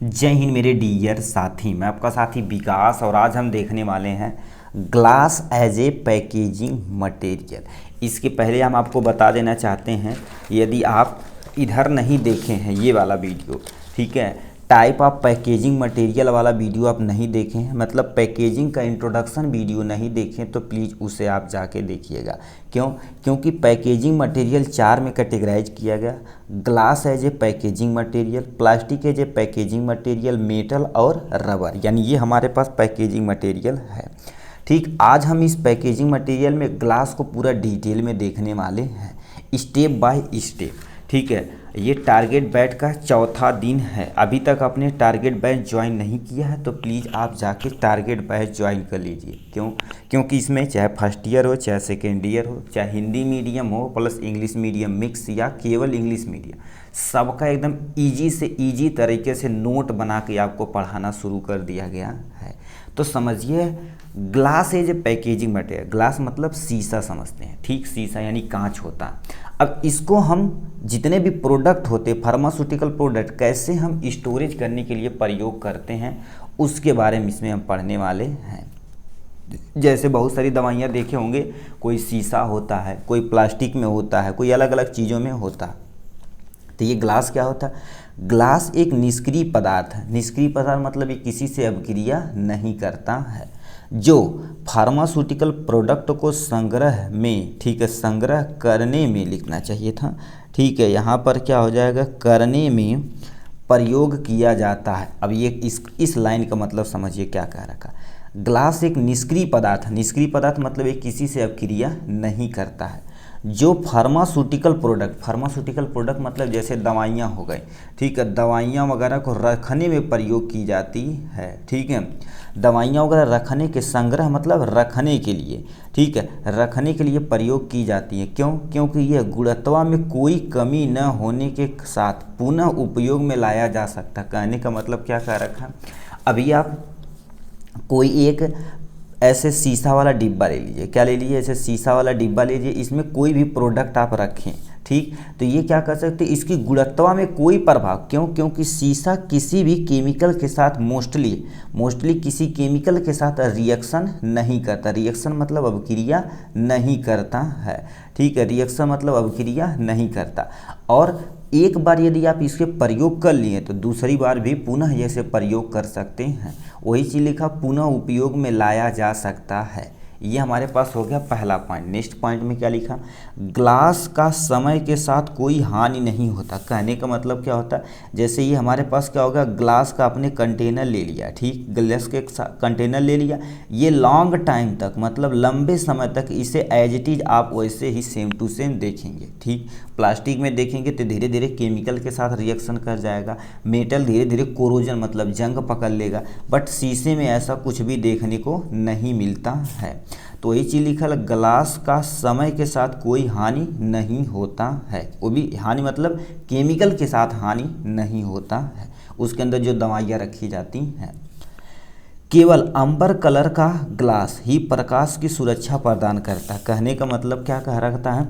जय हिंद मेरे डियर साथी, मैं आपका साथी विकास और आज हम देखने वाले हैं glass as a packaging material. इसके पहले हम आपको बता देना चाहते हैं, यदि आप इधर नहीं देखे हैं ये वाला वीडियो, ठीक है, टाइप ऑफ पैकेजिंग मटेरियल वाला वीडियो आप नहीं देखे हैं, मतलब पैकेजिंग का इंट्रोडक्शन वीडियो नहीं देखें तो प्लीज़ उसे आप जाके देखिएगा। क्यों? क्योंकि पैकेजिंग मटेरियल 4 में कैटेगराइज किया गया। Glass as a packaging material, plastic as a packaging material, metal और रबर, यानी ये हमारे पास पैकेजिंग मटेरियल है। ठीक, आज हम इस पैकेजिंग मटेरियल में ग्लास को पूरा डिटेल में देखने वाले हैं, स्टेप बाय स्टेप। ठीक है, ये टारगेट बैच का चौथा दिन है। अभी तक आपने टारगेट बैच ज्वाइन नहीं किया है तो प्लीज़ आप जाके टारगेट बैच ज्वाइन कर लीजिए। क्यों? क्योंकि इसमें चाहे फर्स्ट ईयर हो, चाहे सेकेंड ईयर हो, चाहे हिंदी मीडियम हो प्लस इंग्लिश मीडियम मिक्स या केवल इंग्लिश मीडियम, सबका एकदम ईजी से ईजी तरीके से नोट बना के आपको पढ़ाना शुरू कर दिया गया है। तो समझिए, glass as a packaging material, glass मतलब शीशा समझते हैं, ठीक, शीशा यानी कांच होता है। अब इसको हम जितने भी प्रोडक्ट होते, फार्मास्यूटिकल प्रोडक्ट, कैसे हम स्टोरेज करने के लिए प्रयोग करते हैं उसके बारे में इसमें हम पढ़ने वाले हैं। जैसे बहुत सारी दवाइयाँ देखे होंगे, कोई शीशा होता है, कोई प्लास्टिक में होता है, कोई अलग अलग चीज़ों में होता है। तो ये ग्लास क्या होता है? ग्लास एक निष्क्रिय पदार्थ है। निष्क्रिय पदार्थ मतलब ये किसी से अभिक्रिया नहीं करता है, जो फार्मास्यूटिकल प्रोडक्ट को संग्रह में, ठीक है, संग्रह करने में लिखना चाहिए था, ठीक है, यहाँ पर क्या हो जाएगा, करने में प्रयोग किया जाता है। अब ये इस लाइन का मतलब समझिए क्या कह रखा। ग्लास एक निष्क्रिय पदार्थ है। निष्क्रिय पदार्थ मतलब ये किसी से अभिक्रिया नहीं करता है, जो फार्मास्यूटिकल प्रोडक्ट मतलब जैसे दवाइयाँ हो गई, ठीक है, दवाइयाँ वगैरह को रखने में प्रयोग की जाती है, ठीक है, दवाइयाँ वगैरह रखने के, संग्रह मतलब रखने के लिए, ठीक है, रखने के लिए प्रयोग की जाती है। क्यों? क्योंकि यह गुणवत्ता में कोई कमी न होने के साथ पुनः उपयोग में लाया जा सकता। कहने का मतलब क्या कह रखा, अभी आप कोई एक ऐसे शीशा वाला डिब्बा ले लीजिए, क्या ले लीजिए, ऐसे शीशा वाला डिब्बा लीजिए, इसमें कोई भी प्रोडक्ट आप रखें, ठीक, तो ये क्या कर सकते हैं, इसकी गुणवत्ता में कोई प्रभाव, क्यों? क्योंकि शीशा किसी भी केमिकल के साथ मोस्टली किसी केमिकल के साथ रिएक्शन नहीं करता। रिएक्शन मतलब अभिक्रिया नहीं करता है, ठीक है, रिएक्शन मतलब अभिक्रिया नहीं करता। और एक बार यदि आप इसके प्रयोग कर लिए तो दूसरी बार भी पुनः जैसे प्रयोग कर सकते हैं। वही चीज़ लिखा, पुनः उपयोग में लाया जा सकता है। ये हमारे पास हो गया पहला पॉइंट। नेक्स्ट पॉइंट में क्या लिखा, ग्लास का समय के साथ कोई हानि नहीं होता। कहने का मतलब क्या होता है, जैसे ये हमारे पास क्या होगा, ग्लास का आपने कंटेनर ले लिया, ठीक, ग्लास के कंटेनर ले लिया, ये लॉन्ग टाइम तक मतलब लंबे समय तक इसे एज इट इज आप वैसे ही सेम टू सेम देखेंगे, ठीक। प्लास्टिक में देखेंगे तो धीरे धीरे केमिकल के साथ रिएक्शन कर जाएगा, मेटल धीरे धीरे कोरोजन मतलब जंग पकड़ लेगा, बट शीशे में ऐसा कुछ भी देखने को नहीं मिलता है। तो ये चीज़ लिखा है, ग्लास का समय के साथ कोई हानि नहीं होता है। वो भी हानि मतलब केमिकल के साथ हानि नहीं होता है, उसके अंदर जो दवाइयाँ रखी जाती हैं। केवल अंबर कलर का ग्लास ही प्रकाश की सुरक्षा प्रदान करता है। कहने का मतलब क्या कह रखता है,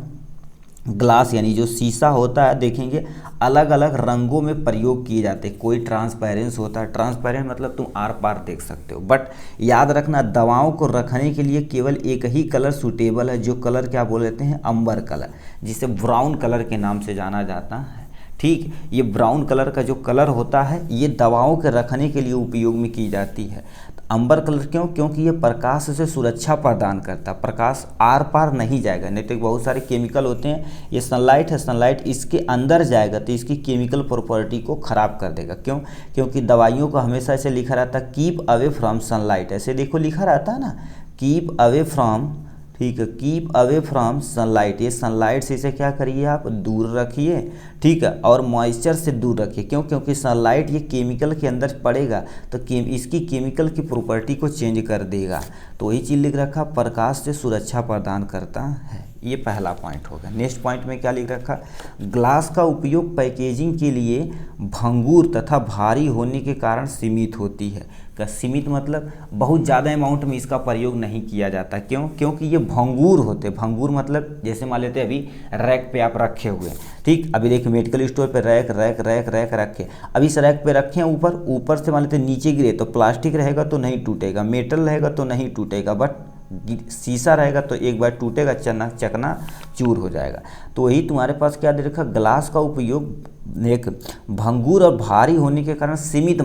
ग्लास यानी जो शीशा होता है, देखेंगे अलग अलग रंगों में प्रयोग किए जाते हैं। कोई ट्रांसपेरेंस होता है, ट्रांसपेरेंट मतलब तुम आर पार देख सकते हो, बट याद रखना दवाओं को रखने के लिए केवल एक ही कलर सूटेबल है, जो कलर क्या बोल देते हैं, अंबर कलर, जिसे ब्राउन कलर के नाम से जाना जाता है, ठीक। ये ब्राउन कलर का जो कलर होता है ये दवाओं के रखने के लिए उपयोग में की जाती है। अंबर कलर क्यों? क्योंकि ये प्रकाश से सुरक्षा प्रदान करता है, प्रकाश आर पार नहीं जाएगा। नहीं तो बहुत सारे केमिकल होते हैं, ये सनलाइट है, सनलाइट इसके अंदर जाएगा तो इसकी केमिकल प्रॉपर्टी को ख़राब कर देगा। क्यों? क्योंकि दवाइयों को हमेशा ऐसे लिखा रहता है, कीप अवे फ्रॉम सनलाइट, ऐसे देखो लिखा रहता है ना, कीप अवे फ्रॉम, ठीक है, कीप अवे फ्रॉम सनलाइट, ये सनलाइट से इसे क्या करिए आप दूर रखिए, ठीक है, और मॉइस्चर से दूर रखिए। क्यों? क्योंकि सनलाइट ये केमिकल के अंदर पड़ेगा तो इसकी केमिकल की प्रॉपर्टी को चेंज कर देगा। तो वही चीज़ लिख रखा, प्रकाश से सुरक्षा प्रदान करता है। ये पहला पॉइंट होगा। नेक्स्ट पॉइंट में क्या लिख रखा, ग्लास का उपयोग पैकेजिंग के लिए भंगुर तथा भारी होने के कारण सीमित होती है। का सीमित मतलब बहुत ज़्यादा अमाउंट में इसका प्रयोग नहीं किया जाता। क्यों? क्योंकि ये भंगुर होते। भंगुर मतलब जैसे मान लेते अभी रैक पे आप रखे हुए हैं, ठीक, अभी देखिए मेडिकल स्टोर पे रैक रैक रैक रैक रखे, अब इस रैक पे रखे हैं, ऊपर से मान लेते नीचे गिरे तो प्लास्टिक रहेगा तो नहीं टूटेगा, मेटल रहेगा तो नहीं टूटेगा, बट शीशा रहेगा तो एक बार टूटेगा, चकना चूर हो जाएगा। तो वही तुम्हारे पास क्या दे रखा, ग्लास का उपयोग एक भंगुर और भारी होने के कारण सीमित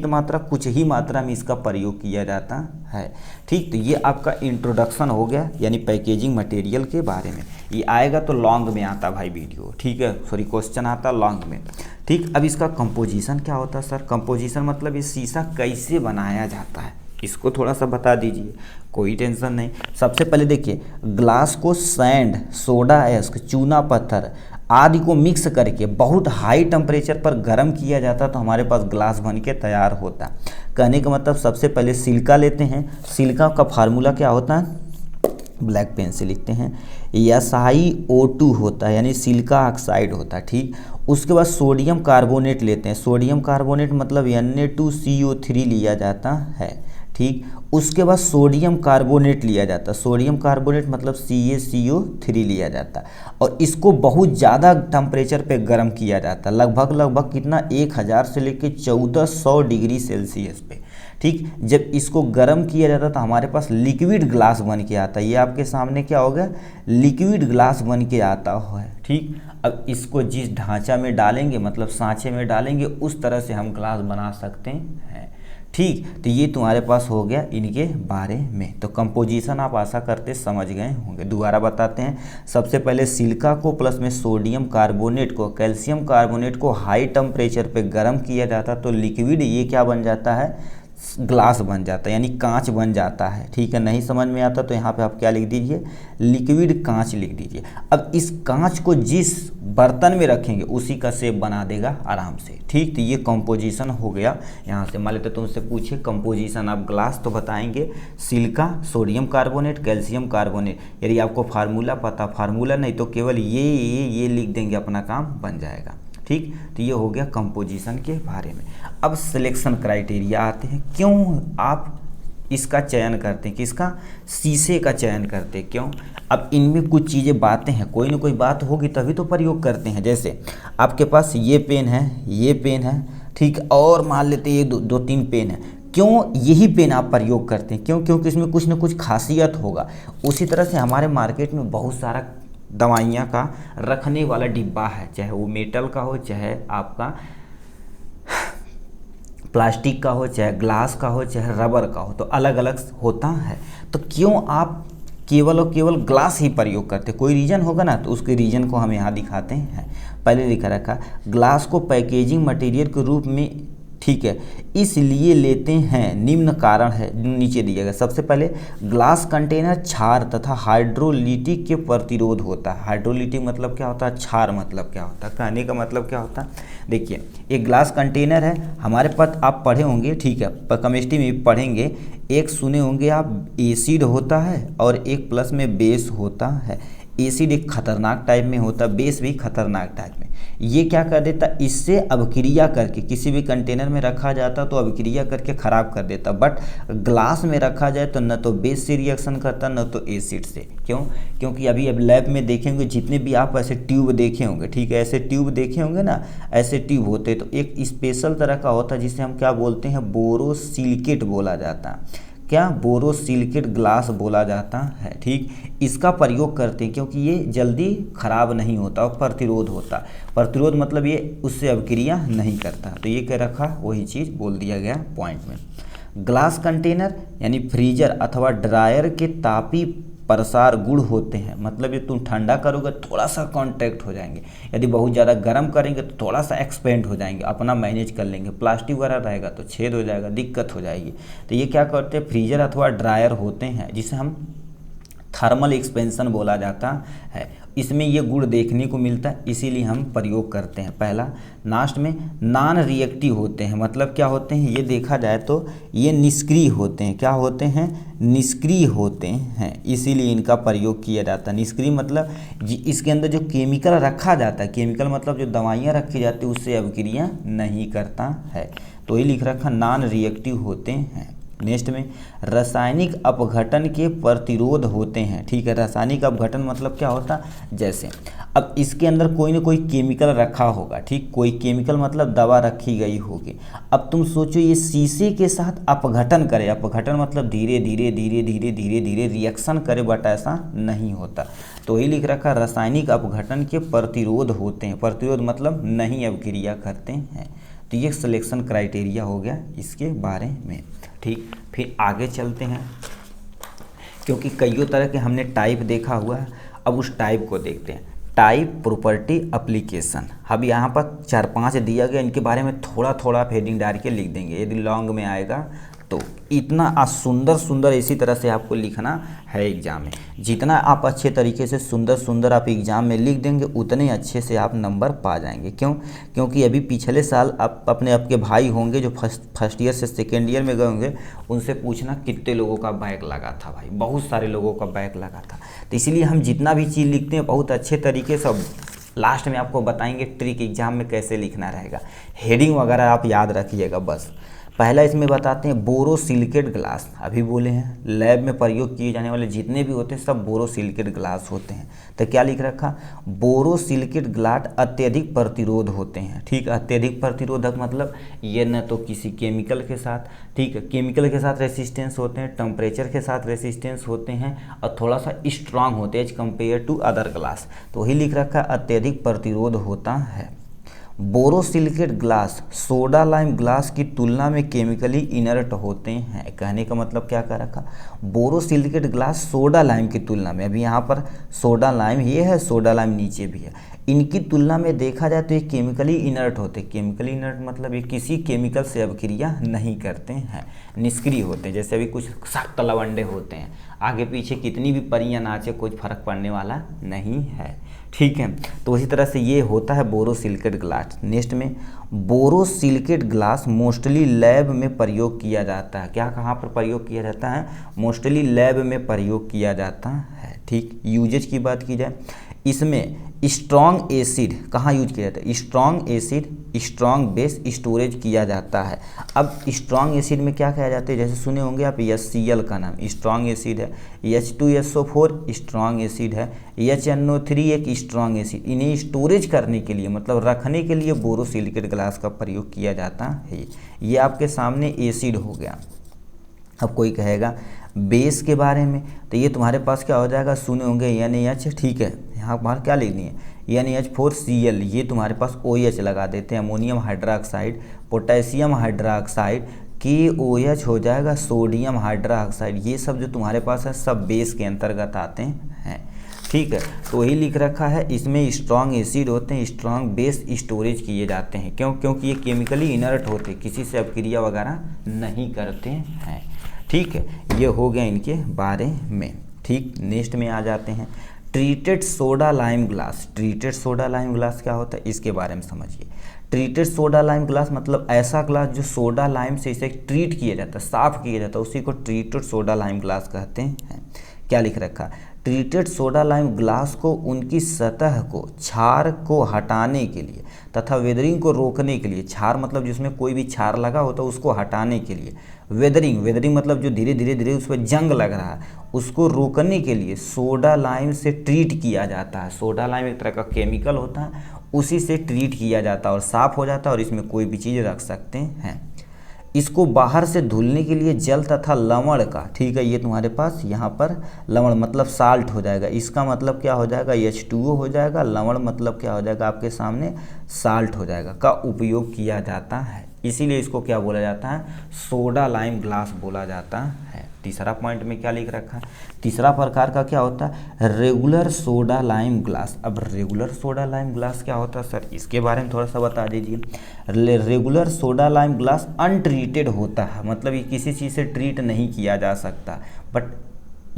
मात्रा कुछ ही मात्रा में इसका प्रयोग किया जाता है। ठीक, तो ये आपका इंट्रोडक्शन हो गया, यानी पैकेजिंग मटेरियल के बारे में। ये आएगा तो लॉन्ग में आता भाई वीडियो, ठीक है, सॉरी क्वेश्चन आता लॉन्ग में। ठीक, अब इसका कंपोजिशन क्या होता है सर? कंपोजिशन मतलब ये शीशा कैसे बनाया जाता है, इसको थोड़ा सा बता दीजिए। कोई टेंशन नहीं। सबसे पहले देखिए, ग्लास को सैंड, सोडा ऐश, चूना पत्थर आदि को मिक्स करके बहुत हाई टेम्परेचर पर गर्म किया जाता तो हमारे पास ग्लास बन के तैयार होता। कहने का मतलब सबसे पहले सिलिका लेते हैं। सिलिका का फार्मूला क्या होता है? ब्लैक पेन से लिखते हैं, SiO2 होता है, यानी सिलिका ऑक्साइड होता है। ठीक, उसके बाद सोडियम कार्बोनेट लेते हैं। सोडियम कार्बोनेट मतलब Na2CO3 लिया जाता है। ठीक, उसके बाद सोडियम कार्बोनेट लिया जाता है। सोडियम कार्बोनेट मतलब CaCO3 लिया जाता है, और इसको बहुत ज़्यादा टेम्परेचर पे गर्म किया जाता है। लगभग कितना, 1000 से लेकर 1400 डिग्री सेल्सियस पे। ठीक, जब इसको गर्म किया जाता है तो हमारे पास लिक्विड ग्लास बन के आता है। ये आपके सामने क्या हो गया, लिक्विड ग्लास बन के आता है। ठीक, अब इसको जिस ढांचा में डालेंगे, मतलब सांचे में डालेंगे, उस तरह से हम ग्लास बना सकते हैं। ठीक, तो ये तुम्हारे पास हो गया इनके बारे में। तो कंपोजिशन आप आशा करते समझ गए होंगे। दोबारा बताते हैं। सबसे पहले सिलिका को प्लस में सोडियम कार्बोनेट को, कैल्शियम कार्बोनेट को हाई टेम्परेचर पे गर्म किया जाता तो लिक्विड ये क्या बन जाता है, ग्लास बन जाता है, यानी कांच बन जाता है। ठीक है, नहीं समझ में आता तो यहाँ पे आप क्या लिख दीजिए, लिक्विड कांच लिख दीजिए। अब इस कांच को जिस बर्तन में रखेंगे उसी का शेप बना देगा आराम से। ठीक, तो ये कंपोजिशन हो गया। यहाँ से मान लेते तुमसे पूछे कंपोजिशन ऑफ ग्लास, तो बताएंगे silica, sodium carbonate, calcium carbonate. यदि आपको फार्मूला पता, फार्मूला नहीं तो केवल ये लिख देंगे, अपना काम बन जाएगा। ठीक, तो ये हो गया कंपोजिशन के बारे में। अब सिलेक्शन क्राइटेरिया आते हैं। क्यों आप इसका चयन करते हैं, किसका, शीशे का चयन करते हैं, क्यों? अब इनमें कुछ चीज़ें बातें हैं, कोई ना कोई बात होगी तभी तो प्रयोग करते हैं। जैसे आपके पास ये पेन है, ये पेन है, ठीक, और मान लेते ये दो तीन पेन है। क्यों यही पेन आप प्रयोग करते हैं? क्यों? क्योंकि इसमें कुछ ना कुछ खासियत होगा। उसी तरह से हमारे मार्केट में बहुत सारा दवाइयाँ का रखने वाला डिब्बा है, चाहे वो मेटल का हो, चाहे आपका प्लास्टिक का हो, चाहे ग्लास का हो, चाहे रबर का हो, तो अलग अलग होता है। तो क्यों आप केवल और केवल ग्लास ही प्रयोग करते? कोई रीज़न होगा ना, तो उसके रीज़न को हम यहाँ दिखाते हैं। पहले लिखा रखा, ग्लास को पैकेजिंग मटेरियल के रूप में, ठीक है, इसलिए लेते हैं, निम्न कारण है, नीचे दिया गया। सबसे पहले ग्लास कंटेनर क्षार तथा हाइड्रोलिटिक के प्रतिरोध होता है। हाइड्रोलिटिक मतलब क्या होता है, क्षार मतलब क्या होता है, कहने का मतलब क्या होता है। देखिए, एक ग्लास कंटेनर है हमारे पास, आप पढ़े होंगे, ठीक है, केमिस्ट्री में पढ़ेंगे, एक सुने होंगे आप, एसिड होता है और एक प्लस में बेस होता है। एसिड एक खतरनाक टाइप में होता है, बेस भी खतरनाक टाइप में। ये क्या कर देता, इससे अभिक्रिया करके किसी भी कंटेनर में रखा जाता तो अभिक्रिया करके ख़राब कर देता। बट ग्लास में रखा जाए तो न तो बेस से रिएक्शन करता, न तो एसिड से। क्यों? क्योंकि अभी अब लैब में देखेंगे, जितने भी आप ऐसे ट्यूब देखे होंगे, ठीक है, ऐसे ट्यूब देखे होंगे ना, ऐसे ट्यूब होते तो एक स्पेशल तरह का होता है जिसे हम क्या बोलते हैं, बोरोसिलिकेट बोला जाता है। क्या? बोरोसिलिकेट ग्लास बोला जाता है। ठीक, इसका प्रयोग करते हैं क्योंकि ये जल्दी खराब नहीं होता और प्रतिरोध होता। प्रतिरोध मतलब ये उससे अभिक्रिया नहीं करता। तो ये क्या रखा, वही चीज़ बोल दिया गया पॉइंट में। ग्लास कंटेनर यानी फ्रीजर अथवा ड्रायर के तापी प्रसार गुण होते हैं। मतलब ये तुम ठंडा करोगे थोड़ा सा कॉन्टैक्ट हो जाएंगे, यदि बहुत ज़्यादा गर्म करेंगे तो थोड़ा सा एक्सपेंड हो जाएंगे, अपना मैनेज कर लेंगे। प्लास्टिक वगैरह रहेगा तो छेद हो जाएगा, दिक्कत हो जाएगी। तो ये क्या करते हैं, फ्रीजर अथवा ड्रायर होते हैं, जिसे हम थर्मल एक्सपेंशन बोला जाता है। इसमें ये गुण देखने को मिलता है, इसीलिए हम प्रयोग करते हैं। पहला, लास्ट में नॉन रिएक्टिव होते हैं, मतलब क्या होते हैं, ये देखा जाए तो ये निष्क्रिय होते हैं। क्या होते हैं? निष्क्रिय होते हैं, इसीलिए इनका प्रयोग किया जाता है। निष्क्रिय मतलब इसके अंदर जो केमिकल रखा जाता है, केमिकल मतलब जो दवाइयाँ रखी जाती है, उससे अभिक्रिया नहीं करता है, तो ये लिख रखा नॉन रिएक्टिव होते हैं। नेक्स्ट में रासायनिक अपघटन के प्रतिरोध होते हैं। ठीक है, रासायनिक अपघटन मतलब क्या होता है, जैसे अब इसके अंदर कोई ना कोई केमिकल रखा होगा, ठीक, कोई केमिकल मतलब दवा रखी गई होगी। अब तुम सोचो ये शीशे के साथ अपघटन करे, अपघटन मतलब धीरे धीरे धीरे धीरे धीरे धीरे रिएक्शन करे, बट ऐसा नहीं होता, तो ये लिख रखा रासायनिक अपघटन के प्रतिरोध होते हैं। प्रतिरोध मतलब नहीं अभिक्रिया करते हैं, तो ये सिलेक्शन क्राइटेरिया हो गया इसके बारे में। ठीक, फिर आगे चलते हैं, क्योंकि कईयों तरह के हमने टाइप देखा हुआ है, अब उस टाइप को देखते हैं। Type, property, application. अब यहाँ पर 4-5 दिया गया, इनके बारे में थोड़ा थोड़ा हेडिंग डाल के लिख देंगे, यदि लॉन्ग में आएगा तो। इतना सुंदर सुंदर इसी तरह से आपको लिखना है एग्जाम में। जितना आप अच्छे तरीके से सुंदर सुंदर आप एग्जाम में लिख देंगे, उतने अच्छे से आप नंबर पा जाएंगे। क्यों? क्योंकि अभी पिछले साल आप अपने आपके भाई होंगे जो फर्स्ट ईयर से सेकेंड ईयर में गए होंगे, उनसे पूछना कितने लोगों का बैक लगा था। भाई बहुत सारे लोगों का बैक लगा था, तो इसीलिए हम जितना भी चीज़ लिखते हैं बहुत अच्छे तरीके से, लास्ट में आपको बताएंगे ट्रिक एग्जाम में कैसे लिखना रहेगा। हेडिंग वगैरह आप याद रखिएगा बस। पहला इसमें बताते हैं बोरोसिलिकेट ग्लास, अभी बोले हैं लैब में प्रयोग किए जाने वाले जितने भी होते हैं सब बोरोसिलिकेट ग्लास होते हैं। तो क्या लिख रखा, बोरोसिलिकेट ग्लास अत्यधिक प्रतिरोध होते हैं। ठीक, अत्यधिक प्रतिरोधक मतलब ये न तो किसी केमिकल के साथ, ठीक है, केमिकल के साथ रेसिस्टेंस होते हैं, टेम्परेचर के साथ रेसिस्टेंस होते हैं, और थोड़ा सा स्ट्रांग होते हैं as compare to other glass, तो वही लिख रखा अत्यधिक प्रतिरोध होता है। Borosilicate glass soda lime glass की तुलना में केमिकली इनर्ट होते हैं। कहने का मतलब क्या कह रखा, बोरोसिलिकेट ग्लास सोडा लाइम की तुलना में, अभी यहाँ पर सोडा लाइम ये है, सोडा लाइम नीचे भी है, इनकी तुलना में देखा जाए तो ये केमिकली इनर्ट होते हैं। केमिकली इनर्ट मतलब ये किसी केमिकल से अभिक्रिया नहीं करते हैं, निष्क्रिय होते हैं। जैसे अभी कुछ सख्त लवंडे होते हैं, आगे पीछे कितनी भी परियां नाचे कुछ फर्क पड़ने वाला नहीं है। ठीक है, तो इसी तरह से ये होता है बोरोसिलिकेट ग्लास। नेक्स्ट में बोरोसिलिकेट ग्लास मोस्टली लैब में प्रयोग किया जाता है। क्या, कहाँ पर प्रयोग किया जाता है? मोस्टली लैब में प्रयोग किया जाता है। ठीक, यूजेज की बात की जाए, इसमें स्ट्रॉन्ग एसिड कहाँ यूज किया जाता है? Strong acid, strong base storage किया जाता है। अब स्ट्रॉन्ग एसिड में क्या कहा जाता है, जैसे सुने होंगे आप HCl का नाम स्ट्रॉन्ग एसिड है, H2SO4 स्ट्रॉन्ग एसिड है, HNO3 एक स्ट्रॉन्ग एसिड। इन्हें स्टोरेज करने के लिए मतलब रखने के लिए बोरोसिलिकेट ग्लास का प्रयोग किया जाता है। ये आपके सामने एसिड हो गया। अब कोई कहेगा बेस के बारे में, तो ये तुम्हारे पास क्या हो जाएगा, सुने होंगे NaH। ठीक है, यहाँ पर क्या लिखनी है, NaH4Cl, ये तुम्हारे पास OH लगा देते हैं, ammonium hydroxide, potassium hydroxide, KOH हो जाएगा सोडियम हाइड्रोक्साइड। ये सब जो तुम्हारे पास है सब बेस के अंतर्गत आते हैं। ठीक है, तो वही लिख रखा है, इसमें स्ट्रॉन्ग एसिड होते हैं, स्ट्रॉन्ग बेस स्टोरेज किए जाते हैं। क्यों? क्योंकि ये केमिकली इनर्ट होते, किसी से अभिक्रिया वगैरह नहीं करते हैं। ठीक है, ये हो गया इनके बारे में। ठीक, नेक्स्ट में आ जाते हैं treated soda lime glass. Treated soda lime glass क्या होता है, इसके बारे में समझिए। ट्रीटेड सोडा लाइम ग्लास मतलब ऐसा ग्लास जो सोडा लाइम से इसे ट्रीट किया जाता है, साफ किया जाता है, उसी को ट्रीटेड सोडा लाइम ग्लास कहते हैं। क्या लिख रखा, ट्रीटेड सोडा लाइम ग्लास को उनकी सतह को क्षार को हटाने के लिए तथा वेदरिंग को रोकने के लिए, क्षार मतलब जिसमें कोई भी क्षार लगा होता है उसको हटाने के लिए, वेदरिंग मतलब जो धीरे धीरे धीरे उस पर जंग लग रहा है उसको रोकने के लिए सोडा लाइम से ट्रीट किया जाता है। सोडा लाइम एक तरह का केमिकल होता है, उसी से ट्रीट किया जाता है और साफ़ हो जाता है, और इसमें कोई भी चीज़ रख सकते हैं। इसको बाहर से धुलने के लिए जल तथा लवण का, ठीक है, ये तुम्हारे पास यहाँ पर लवण मतलब साल्ट हो जाएगा, इसका मतलब क्या हो जाएगा, H2O हो जाएगा, लवण मतलब क्या हो जाएगा आपके सामने साल्ट हो जाएगा, का उपयोग किया जाता है। इसीलिए इसको क्या बोला जाता है, सोडा लाइम ग्लास बोला जाता है। तीसरा पॉइंट में क्या लिख रखा है, तीसरा प्रकार का क्या होता है, रेगुलर सोडा लाइम ग्लास। अब रेगुलर सोडा लाइम ग्लास क्या होता है सर, इसके बारे में थोड़ा सा बता दीजिए। Regular soda lime glass untreated होता है, मतलब ये किसी चीज़ से ट्रीट नहीं किया जा सकता, बट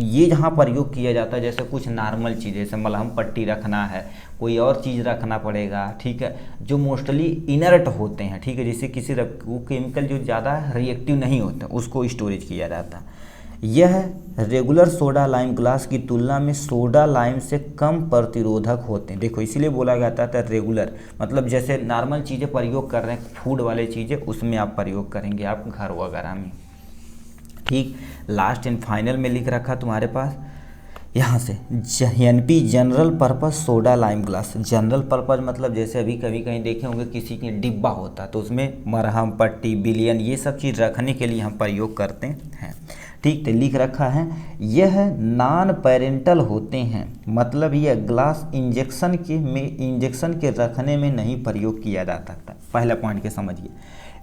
ये जहाँ प्रयोग किया जाता है, जैसे कुछ नॉर्मल चीज़, जैसे मलहम पट्टी रखना है, कोई और चीज़ रखना पड़ेगा, ठीक है, जो मोस्टली इनर्ट होते हैं, ठीक है, जैसे किसी वो केमिकल जो ज़्यादा रिएक्टिव नहीं होते उसको स्टोरेज किया जाता है। यह रेगुलर सोडा लाइम ग्लास की तुलना में सोडा लाइम से कम प्रतिरोधक होते हैं। देखो इसीलिए बोला जाता था रेगुलर, मतलब जैसे नॉर्मल चीज़ें प्रयोग कर रहे हैं, फूड वाले चीज़ें, उसमें आप प्रयोग करेंगे आप घर वगैरह में, ठीक। लास्ट एंड फाइनल में लिख रखा तुम्हारे पास यहाँ से NP general purpose soda lime glass. General purpose मतलब जैसे अभी कभी कहीं देखे होंगे किसी के डिब्बा होता है तो उसमें मरहम पट्टी विलियन ये सब चीज़ रखने के लिए हम प्रयोग करते हैं, ठीक। तो लिख रखा है यह नॉन पेरेंटल होते हैं, मतलब यह ग्लास इंजेक्शन के रखने में नहीं प्रयोग किया जा सकता। पहला पॉइंट के समझिए,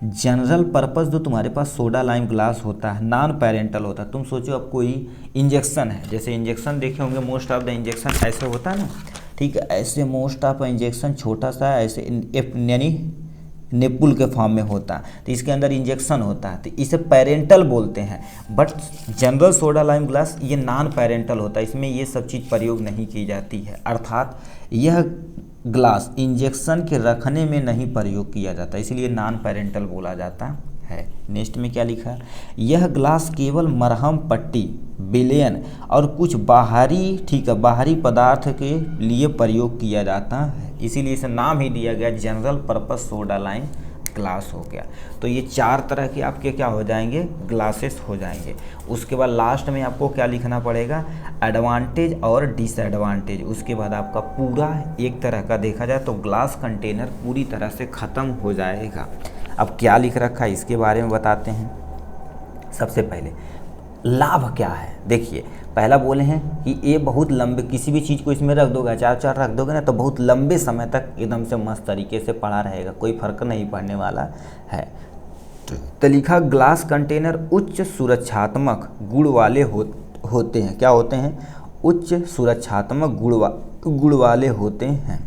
जनरल पर्पस जो तुम्हारे पास सोडा लाइम ग्लास होता है नॉन पेरेंटल होता है। तुम सोचो अब कोई इंजेक्शन है, जैसे इंजेक्शन देखे होंगे, मोस्ट ऑफ द इंजेक्शन ऐसे होता है ना, ठीक है, ऐसे मोस्ट ऑफ इंजेक्शन छोटा सा ऐसे यानी नेपुल के फॉर्म में होता है, तो इसके अंदर इंजेक्शन होता है, तो इसे पेरेंटल बोलते हैं। But general soda lime glass ये नॉन पेरेंटल होता है, इसमें ये सब चीज़ प्रयोग नहीं की जाती है, अर्थात यह ग्लास इंजेक्शन के रखने में नहीं प्रयोग किया जाता, इसलिए नॉन पेरेंटल बोला जाता है। नेक्स्ट में क्या लिखा है, यह ग्लास केवल मरहम पट्टी विलेन और कुछ बाहरी, ठीक है, बाहरी पदार्थ के लिए प्रयोग किया जाता है, इसीलिए इसे नाम ही दिया गया general purpose soda lime glass हो गया। तो ये 4 तरह के आपके क्या हो जाएंगे, ग्लासेस हो जाएंगे। उसके बाद लास्ट में आपको क्या लिखना पड़ेगा, एडवांटेज और डिसएडवांटेज। उसके बाद आपका पूरा एक तरह का देखा जाए तो ग्लास कंटेनर पूरी तरह से ख़त्म हो जाएगा। अब क्या लिख रखा है इसके बारे में बताते हैं। सबसे पहले लाभ क्या है, देखिए पहला बोले हैं कि ये बहुत लंबे, किसी भी चीज़ को इसमें रख दोगे, अचार रख दोगे ना, तो बहुत लंबे समय तक एकदम से मस्त तरीके से पड़ा रहेगा, कोई फर्क नहीं पड़ने वाला है। तो लिखा ग्लास कंटेनर उच्च सुरक्षात्मक गुण वाले होते हैं। क्या होते हैं, उच्च सुरक्षात्मक गुण वाले होते हैं।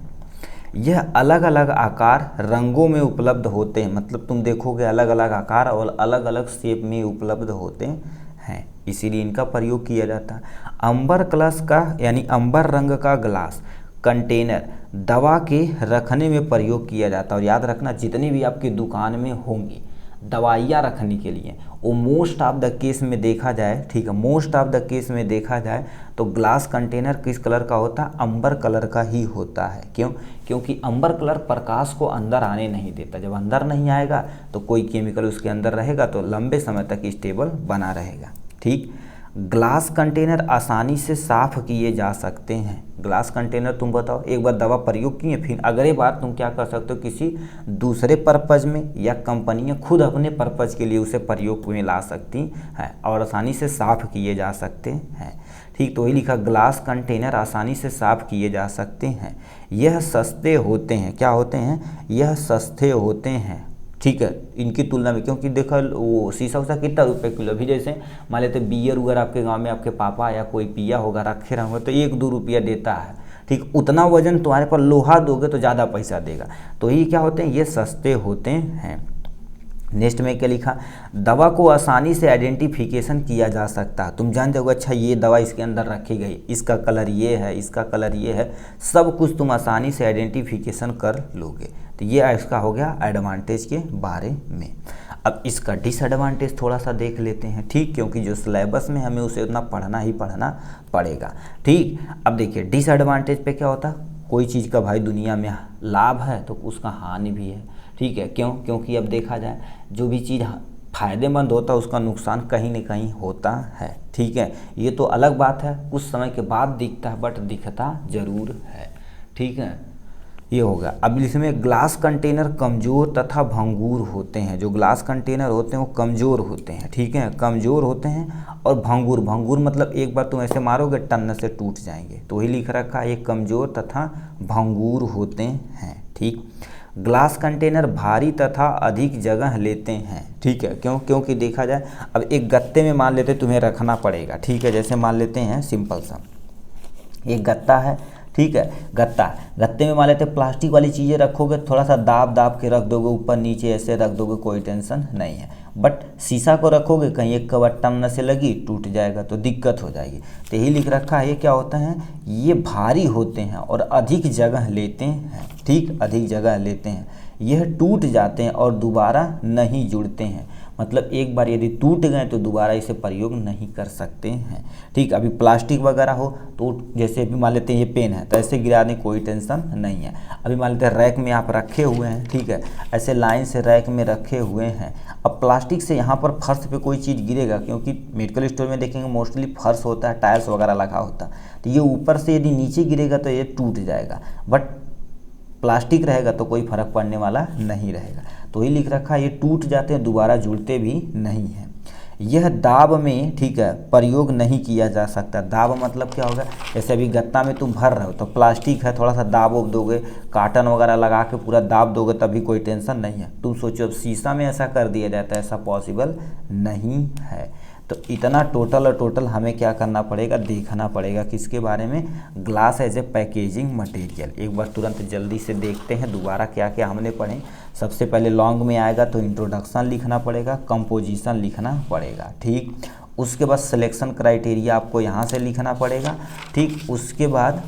यह अलग अलग आकार रंगों में उपलब्ध होते हैं, मतलब तुम देखोगे अलग अलग आकार और अलग अलग शेप में उपलब्ध होते हैं, इसीलिए इनका प्रयोग किया जाता है। अंबर कलश का यानी अंबर रंग का ग्लास कंटेनर दवा के रखने में प्रयोग किया जाता है। और याद रखना जितनी भी आपकी दुकान में होंगी दवाइयाँ रखने के लिए, वो मोस्ट ऑफ द केस में देखा जाए, ठीक है, मोस्ट ऑफ द केस में देखा जाए तो ग्लास कंटेनर किस कलर का होता है, अंबर कलर का ही होता है। क्यों, क्योंकि अंबर कलर प्रकाश को अंदर आने नहीं देता, जब अंदर नहीं आएगा तो कोई केमिकल उसके अंदर रहेगा तो लंबे समय तक स्टेबल बना रहेगा, ठीक। ग्लास कंटेनर आसानी से साफ़ किए जा सकते हैं। ग्लास कंटेनर तुम बताओ, एक बार दवा प्रयोग किए, फिर अगले बार तुम क्या कर सकते हो, किसी दूसरे पर्पज़ में या कंपनियां खुद अपने पर्पज़ के लिए उसे प्रयोग में ला सकती हैं और आसानी से साफ़ किए जा सकते हैं, ठीक। तो वही लिखा ग्लास कंटेनर आसानी से साफ़ किए जा सकते हैं। यह सस्ते होते हैं, क्या होते हैं, यह सस्ते होते हैं, ठीक है, इनकी तुलना में, क्योंकि देखो वो शीशा उसा कितना रुपये किलो, भी जैसे मान लेते बियर उगर आपके गांव में आपके पापा या कोई पिया होगा रखे रहेंगे तो 1-2 रुपया देता है, ठीक। उतना वजन तुम्हारे पर लोहा दोगे तो ज़्यादा पैसा देगा, तो ये क्या होते हैं, ये सस्ते होते हैं। नेक्स्ट में क्या लिखा, दवा को आसानी से आइडेंटिफिकेशन किया जा सकता है। तुम जान जाओगे अच्छा ये दवा इसके अंदर रखी गई, इसका कलर ये है, इसका कलर ये है, सब कुछ तुम आसानी से आइडेंटिफिकेशन कर लोगे। तो ये इसका हो गया एडवांटेज के बारे में। अब इसका डिसएडवांटेज थोड़ा सा देख लेते हैं, ठीक, क्योंकि जो सिलेबस में हमें उसे उतना पढ़ना ही पढ़ना पड़ेगा, ठीक। अब देखिए डिसएडवांटेज पे क्या होता है, कोई चीज़ का भाई दुनिया में लाभ है तो उसका हानि भी है, ठीक है। क्यों, क्योंकि अब देखा जाए जो भी चीज़ फ़ायदेमंद होता है उसका नुकसान कहीं न कहीं होता है, ठीक है। ये तो अलग बात है, कुछ समय के बाद दिखता है बट दिखता ज़रूर है, ठीक है, ये होगा। अब इसमें ग्लास कंटेनर कमज़ोर तथा भंगूर होते हैं। जो ग्लास कंटेनर होते हैं वो कमज़ोर होते हैं, ठीक है, कमज़ोर होते हैं। और भंगूर, भंगूर मतलब एक बार तुम ऐसे मारोगे टन से टूट जाएंगे, तो वही लिख रखा है ये कमज़ोर तथा भंगूर होते हैं, ठीक। ग्लास कंटेनर भारी तथा अधिक जगह लेते हैं, ठीक है। क्यों, क्योंकि देखा जाए अब एक गत्ते में मान लेते तुम्हें रखना पड़ेगा, ठीक है। जैसे मान लेते हैं सिंपल सा एक गत्ता है, ठीक है, गत्ते में मान लेते प्लास्टिक वाली चीज़ें रखोगे, थोड़ा सा दाब के रख दोगे, ऊपर नीचे ऐसे रख दोगे, कोई टेंशन नहीं है। बट शीशा को रखोगे कहीं एक कवट्टा में से लगी टूट जाएगा तो दिक्कत हो जाएगी। तो यही लिख रखा है, ये क्या होता है, ये भारी होते हैं और अधिक जगह लेते हैं, ठीक, अधिक जगह लेते हैं, यह टूट जाते हैं और दोबारा नहीं जुड़ते हैं। मतलब एक बार यदि टूट गए तो दोबारा इसे प्रयोग नहीं कर सकते हैं, ठीक। अभी प्लास्टिक वगैरह हो तो जैसे अभी मान लेते हैं ये पेन है तो ऐसे गिराने कोई टेंशन नहीं है। अभी मान लेते हैं रैक में आप रखे हुए हैं, ठीक है, ऐसे लाइन से रैक में रखे हुए हैं। अब प्लास्टिक से यहाँ पर फर्श पे कोई चीज़ गिरेगा, क्योंकि मेडिकल स्टोर में देखेंगे मोस्टली फर्श होता है, टाइल्स वगैरह लगा होता है, तो ये ऊपर से यदि नीचे गिरेगा तो ये टूट जाएगा, बट प्लास्टिक रहेगा तो कोई फर्क पड़ने वाला नहीं रहेगा। तो ये लिख रखा है, ये टूट जाते हैं दोबारा जुड़ते भी नहीं हैं। यह दाब में, ठीक है, प्रयोग नहीं किया जा सकता। दाब मतलब क्या होगा, जैसे अभी गत्ता में तुम भर रहे हो तो प्लास्टिक है, थोड़ा सा दाब उब दोगे, काटन वगैरह लगा के पूरा दाब दोगे तभी कोई टेंशन नहीं है। तुम सोचो अब शीशा में ऐसा कर दिया जाता है, ऐसा पॉसिबल नहीं है। तो इतना टोटल और टोटल हमें क्या करना पड़ेगा, देखना पड़ेगा किसके बारे में, glass as a packaging material. एक बार तुरंत जल्दी से देखते हैं दोबारा क्या क्या हमने पढ़े। सबसे पहले लॉन्ग में आएगा तो इंट्रोडक्शन लिखना पड़ेगा, कंपोजिशन लिखना पड़ेगा, ठीक। उसके बाद सिलेक्शन क्राइटेरिया आपको यहाँ से लिखना पड़ेगा, ठीक। उसके बाद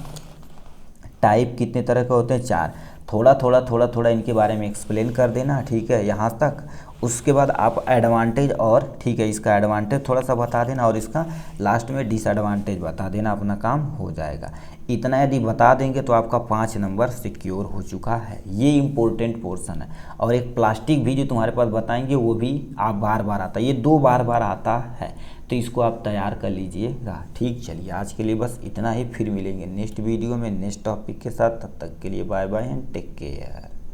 टाइप कितने तरह के होते हैं, 4, थोड़ा थोड़ा इनके बारे में एक्सप्लेन कर देना, ठीक है, यहाँ तक। उसके बाद आप एडवांटेज और, ठीक है, इसका एडवांटेज थोड़ा सा बता देना और इसका लास्ट में डिसएडवांटेज बता देना, अपना काम हो जाएगा। इतना यदि बता देंगे तो आपका 5 नंबर सिक्योर हो चुका है। ये इम्पोर्टेंट पोर्शन है। और एक प्लास्टिक भी जो तुम्हारे पास बताएंगे वो भी आप बार बार आता है, ये 2 बार आता है, तो इसको आप तैयार कर लीजिएगा, ठीक। चलिए आज के लिए बस इतना ही, फिर मिलेंगे नेक्स्ट वीडियो में नेक्स्ट टॉपिक के साथ। तब तक के लिए bye bye and take care.